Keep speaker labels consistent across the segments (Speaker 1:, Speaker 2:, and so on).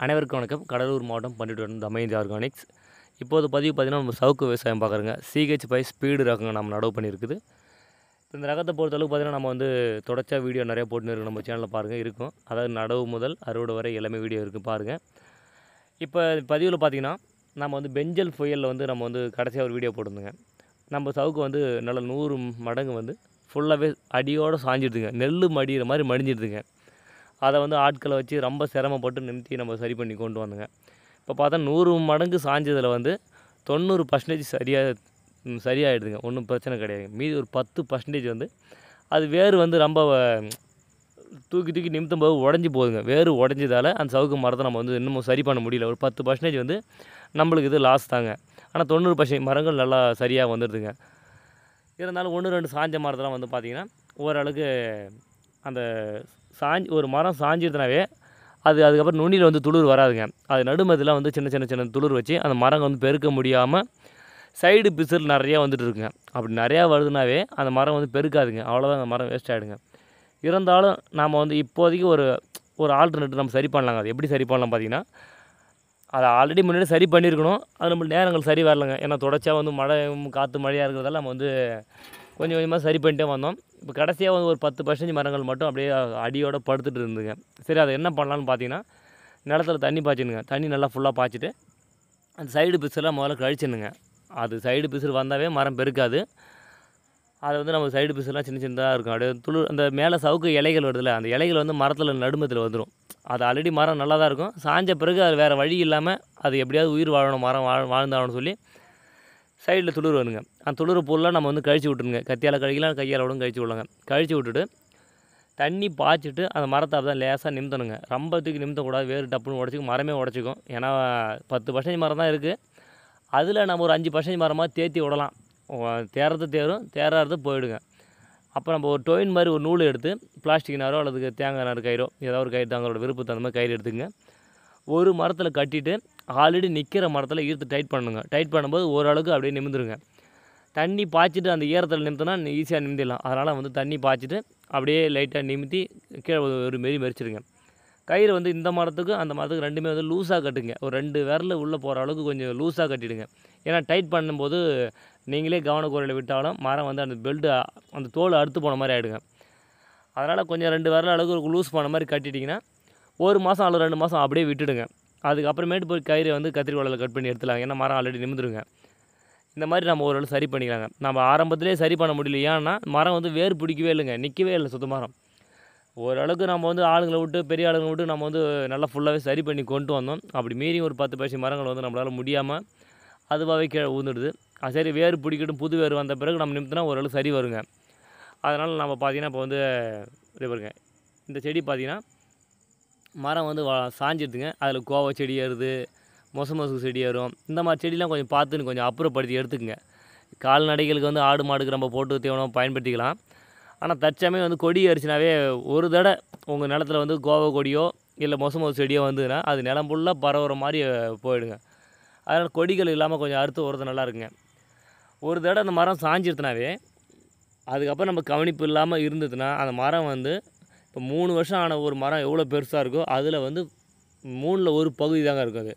Speaker 1: அனைவருக்கும் வணக்கம். கடலூர் மாவட்டம் பண்டிட்டுடன் தமயந்தி ஆர்கானிக்ஸ். இப்போது பதிவு பார்த்தீங்கன்னா நம்ம சவுக்கு விவசாயம் பார்க்குறோங்க. CH5 ஸ்பீடு ரகங்க நம்ம நடவு பண்ணியிருக்குது. இந்த ரகத்தை பொறுத்தளவுக்கு பார்த்தீங்கன்னா நம்ம வந்து தொடர்ச்சியாக வீடியோ நிறையா போட்டுன்னு இருக்கு. நம்ம சேனலில் பாருங்கள் இருக்கும். அதாவது நடவு முதல் அறுவடை வரை எல்லாமே வீடியோ இருக்குது பாருங்கள். இப்போ பதிவில் பார்த்தீங்கன்னா நம்ம வந்து பெஞ்சல் புயலில் வந்து நம்ம வந்து கடைசியாக ஒரு வீடியோ போட்டிருந்தோங்க. நம்ம சவுக்கு வந்து நல்ல 100 மடங்கு வந்து ஃபுல்லாகவே அடியோடு சாஞ்சிடுதுங்க. நெல் மடிகிற மாதிரி மடிஞ்சிடுதுங்க. அதை வந்து ஆட்களை வச்சு ரொம்ப சிரமப்பட்டு நிமித்தி நம்ம சரி பண்ணி கொண்டு வந்தோங்க. இப்போ பார்த்தா 100 மடங்கு சாஞ்சதில் வந்து 90% சரியாயிடுதுங்க. ஒன்றும் பிரச்சனை கிடையாது. மீதி ஒரு 10% வந்து அது வேர் வந்து ரொம்ப தூக்கி நிமித்தும் போது உடஞ்சி போகுதுங்க. வேர் உடஞ்சதால் அந்த சவுக்கு மரத்தை நம்ம வந்து இன்னமும் சரி பண்ண முடியல. ஒரு 10% வந்து நம்மளுக்கு இது லாஸ் தாங்க. ஆனால் 90% மரங்கள் நல்லா சரியாக வந்துடுதுங்க. இருந்தாலும் 1-2 சாஞ்ச மரத்தெல்லாம் வந்து பார்த்திங்கன்னா ஓரளவுக்கு அந்த ஒரு மரம் சாஞ்சிருந்தனாவே அதுக்கப்புறம் நுனியில் வந்து துளிர் வராதுங்க. அது நடுமதில் வந்து சின்ன துளிர் வச்சு அந்த மரம் வந்து பெருக்க முடியாமல் சைடு பிசில் நிறையா வந்துட்டு இருக்குங்க. அப்படி நிறையா வருதுனாவே அந்த மரம் வந்து பெருக்காதுங்க. அவ்வளோதான், அந்த மரம் வேஸ்ட் ஆகிடுங்க. இருந்தாலும் நாம் வந்து இப்போதைக்கு ஒரு ஆல்டர்னேட்டிவ் நம்ம சரி பண்ணலாங்க. அது எப்படி சரி பண்ணலாம் பார்த்திங்கன்னா, அதை ஆல்ரெடி முன்னாடி சரி பண்ணியிருக்கணும். அது நம்மளுக்கு நேரங்கள் சரி வரலைங்க. ஏன்னா தொடர்ச்சியாக வந்து மழை காற்று மழையாக இருக்கிறதால நம்ம வந்து கொஞ்சம் கொஞ்சமாக சரி பண்ணிட்டே வந்தோம். இப்போ கடைசியாக வந்து ஒரு 10% மரங்கள் மட்டும் அப்படியே அடியோடு படுத்துட்டு இருந்துங்க. சரி, அதை என்ன பண்ணலான்னு பார்த்தீங்கன்னா, நிலத்தில் தண்ணி பாய்ச்சிடுங்க. தண்ணி நல்லா ஃபுல்லாக பாய்ச்சிட்டு அந்த சைடு பிசுலாம் முதல்ல கழிச்சிடணுங்க. அது சைடு பிசுறு வந்தாவே மரம் பெருக்காது. அது வந்து நம்ம சைடு பிசுலாம் சின்னதாக இருக்கும். அப்படியே துளிர் அந்த மேலே சவுக்கு இலைகள் வருதுல்ல, அந்த இலைகள் வந்து மரத்தில் நடுமத்தில் வந்துடும். அது ஆல்ரெடி மரம் நல்லா தான் இருக்கும். சாஞ்ச பிறகு அது வேறு வழி இல்லாமல் அது எப்படியாவது உயிர் வாழணும், மரம் வாழ்ந்தாகணும்னு சொல்லி சைடில் துளிர் வருங்க. அந்த துளிர் ஃபுல்லாக நம்ம வந்து கழிச்சு விட்டுருங்க. கத்தியால் கழிக்கலாம், கையால் விடும் கழிச்சு விடலாங்க. கழிச்சு விட்டுட்டு தண்ணி பாய்ச்சிட்டு அந்த மரத்தை அப்படி தான் லேசாக நிமித்தணுங்க. ரொம்ப தூக்கி நிமித்தக்கூடாது. வேறு டப்புன்னு உடச்சிக்கும், மரமே உடச்சிக்கும். ஏன்னா 10% மரம் தான் இருக்குது. அதில் நம்ம ஒரு 5% மரமாக தேர்த்தி விடலாம். தேர்றது தேரும், தேராது போயிடுங்க. அப்போ நம்ம ஒரு டொயின் மாதிரி ஒரு நூல் எடுத்து பிளாஸ்டிக் நாரோ அல்லது தேங்காய் நார் கயிறோ ஏதோ ஒரு கயிறு தங்களோட விருப்பத்தை அந்த மாதிரி கயிறு எடுத்துங்க. ஒரு மரத்தில் கட்டிட்டு ஆல்ரெடி நிற்கிற மரத்தில் ஈர்த்து டைட் பண்ணுங்க. டைட் பண்ணும்போது ஓரளவுக்கு அப்படியே நிமிந்துருங்க. தண்ணி பாய்ச்சிட்டு அந்த ஈரத்தில் நிமித்தினா ஈஸியாக நிமித்திடலாம். அதனால் வந்து தண்ணி பாய்ச்சிட்டு அப்படியே லைட்டாக நிமித்தி கீழே ஒரு மாரி மறிச்சிடுங்க. கயிறு வந்து இந்த மரத்துக்கு அந்த மரத்துக்கு ரெண்டுமே வந்து லூஸாக கட்டுங்க. ஒரு 2 விரல் உள்ளே போகிற அளவுக்கு கொஞ்சம் லூஸாக கட்டிடுங்க. ஏன்னா டைட் பண்ணும்போது நீங்களே கவனக்குறையில் விட்டாலும் மரம் வந்து அந்த பெல்ட்டு அந்த தோல் அறுத்து போன மாதிரி ஆகிடுங்க. அதனால் கொஞ்சம் 2 விரல் அளவுக்கு லூஸ் பண்ண மாதிரி கட்டிட்டிங்கன்னா 1 மாதம் அல்லது 2 மாதம் அப்படியே விட்டுடுங்க. அதுக்கப்புறமேட்டு போய் கயிறை வந்து கத்திரி கோலில் கட் பண்ணி எடுத்துலாங்க. ஏன்னா மரம் ஆல்ரெடி நிமிந்துருங்க. இந்த மாதிரி நம்ம ஓரளவு சரி பண்ணிக்கலாங்க. நம்ம ஆரம்பத்திலே சரி பண்ண முடியல. ஏன்னா மரம் வந்து வேர் பிடிக்கவே இல்லைங்க, நிற்கவே இல்லை சுத்த மரம். ஓரளவுக்கு நம்ம வந்து ஆளுங்களை விட்டு பெரிய ஆளுங்களை விட்டு நம்ம வந்து நல்லா ஃபுல்லாகவே சரி பண்ணி கொண்டு வந்தோம். அப்படி மீறி ஒரு 10% மரங்கள் வந்து நம்மளால் முடியாமல் அதுவாகவே கீழே ஊந்துடுது. சரி, வேர் பிடிக்கட்டும், புது வேர் வந்த பிறகு நம்ம நிமித்தினா ஓரளவு சரி வருங்க. அதனால் நம்ம பார்த்திங்கன்னா இப்போ வந்து இதே பாருங்க, இந்த செடி பார்த்திங்கன்னா மரம் வந்து சாஞ்சிடுதுங்க. அதில் கோவா செடி ஏறுது, மொசு செடி ஏறும். இந்த மாதிரி செடிலாம் கொஞ்சம் பார்த்துன்னு கொஞ்சம் அப்புறப்படுத்தி எடுத்துக்கங்க. கால்நடைகளுக்கு வந்து ஆடு மாடுக்கு நம்ம போட்டு தீவனம் பயன்படுத்திக்கலாம். ஆனால் தற்சமயம் வந்து கொடி அரிசினாவே ஒரு தடவை உங்கள் நிலத்தில் வந்து கோவா கொடியோ இல்லை மொசு செடியோ வந்துன்னா அது நிலம் ஃபுல்லாக பரவுற மாதிரி போயிடுங்க. அதனால் கொடிகள் இல்லாமல் கொஞ்சம் அறுத்து உரது நல்லா இருக்குங்க. ஒரு தடவை அந்த மரம் சாஞ்சிருத்துனாவே அதுக்கப்புறம் நம்ம கவனிப்பு இல்லாமல் இருந்ததுன்னா அந்த மரம் வந்து இப்போ 3 வருஷம் ஆன ஒரு மரம் எவ்வளோ பெருசாக இருக்கோ அதில் வந்து 3ல் ஒரு பகுதி தாங்க இருக்கும் அது.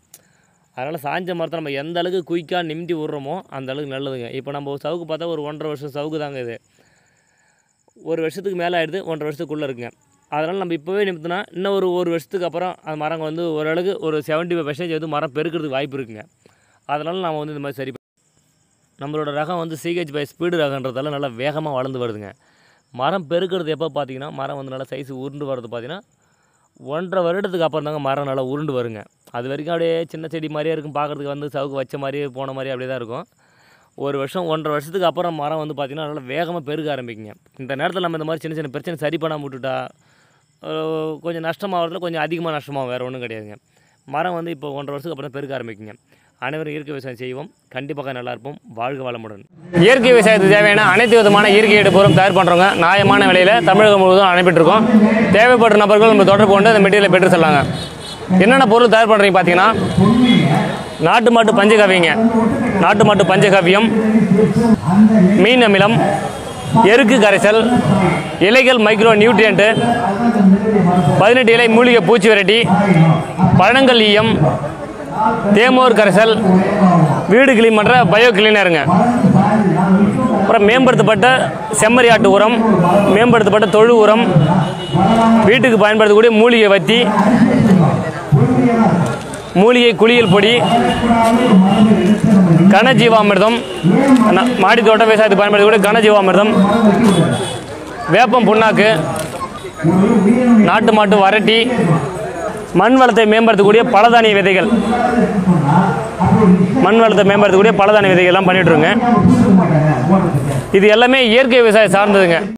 Speaker 1: அதனால் சாஞ்ச மரத்தை நம்ம எந்த அளவுக்கு குயிக்காக நிமித்தி விட்றோமோ அந்த அளவுக்கு நல்லதுங்க. இப்போ நம்ம சவுக்கு பார்த்தா ஒரு 1.5 வருஷம் சவுக்கு தாங்க இது. 1 வருஷத்துக்கு மேலே ஆகிடுது, 1.5 வருஷத்துக்குள்ளே இருக்குங்க. அதனால் நம்ம இப்போவே நிமித்தினா இன்னும் ஒரு வருஷத்துக்கு அப்புறம் அந்த மரம் வந்து ஓரளவுக்கு ஒரு 75% வந்து மரம் பெருக்கிறதுக்கு வாய்ப்பு இருக்குங்க. அதனால் நம்ம வந்து இந்த மாதிரி சரி நம்மளோட ரகம் வந்து CH5 ஸ்பீடு ரகன்றதால நல்லா வேகமாக வளர்ந்து வருதுங்க. மரம் பெருக்கிறது எப்போ பார்த்திங்கன்னா மரம் வந்து நல்லா சைஸ் உருண்டு வர்றது பார்த்திங்கன்னா 1.5 வருடத்துக்கு அப்புறம் தாங்க மரம் நல்லா உருண்டு வருங்க. அது வரைக்கும் அப்படியே சின்ன செடி மாதிரியே இருக்கும். பார்க்குறதுக்கு வந்து சவுக்கு வச்ச மாதிரியே போன மாதிரி அப்படியே தான் இருக்கும். 1 வருஷம் 1.5 வருஷத்துக்கு அப்புறம் மரம் வந்து பார்த்திங்கன்னா நல்லா வேகமாக பெருக்க ஆரம்பிக்குங்க. இந்த நேரத்தில் நம்ம இந்த மாதிரி சின்ன பிரச்சனை சரி பண்ணாமல் விட்டுட்டா கொஞ்சம் நஷ்டமாகிறதுல கொஞ்சம் அதிகமாக நஷ்டமாகும், வேறு ஒன்றும் கிடையாதுங்க. மரம் வந்து இப்போ 1.5 வருஷத்துக்கு அப்புறம் பெருக்க ஆரம்பிக்குங்க. அனைவரும் இயற்கை விவசாயம் செய்வோம். கண்டிப்பாக நல்லா இருப்போம். வாழ்க வளமுடன். இயற்கை விவசாயத்துக்கு தேவையான அனைத்து விதமான இயற்கை எடுப்பொருளும் தயார் பண்ணுறவங்க நியாயமான விலையில் தமிழகம் முழுவதும் அனுப்பிட்டுருக்கோம். தேவைப்பட்ட நபர்கள் நம்ம தொடர்பு கொண்டு அந்த மெட்டீரியலை பெற்று செல்லாங்க. என்னென்ன பொருள் தயார் பண்ணுறீங்க பார்த்தீங்கன்னா, நாட்டு மாட்டு பஞ்சகாவியங்க, நாட்டு மாட்டு பஞ்சகாவியம், மீன் அமிலம், எருக்கு கரைசல், இலைகள் மைக்ரோ நியூட்ரியன்ட்டு, 18 இலை மூலிகை பூச்சி விரட்டி, பழங்கள் ஈயம், தேமோர் கரைசல், வீடு கிளீன் பண்ணுற பயோ கிளீனருங்க. அப்புறம் மேம்படுத்தப்பட்ட செம்மறி ஆட்டு உரம், மேம்படுத்தப்பட்ட தொழு உரம், வீட்டுக்கு பயன்படுத்தக்கூடிய மூலிகை வத்தி, மூலிகை குளியல் பொடி, கனஜீவாமிர்தம், மாடி தோட்ட விவசாயத்துக்கு பயன்படுத்தக்கூடிய கனஜீவாமிர்தம், வேப்பம் புண்ணாக்கு, நாட்டு மாட்டு வரட்டி, மண் வளத்தை மேம்படுத்தக்கூடிய பலதானிய விதைகள், மண் வளத்தை மேம்படுத்தக்கூடிய பலதானிய விதைகள்லாம் பண்ணிட்டுருங்க. இது எல்லாமே இயற்கை விவசாயம் சார்ந்ததுங்க.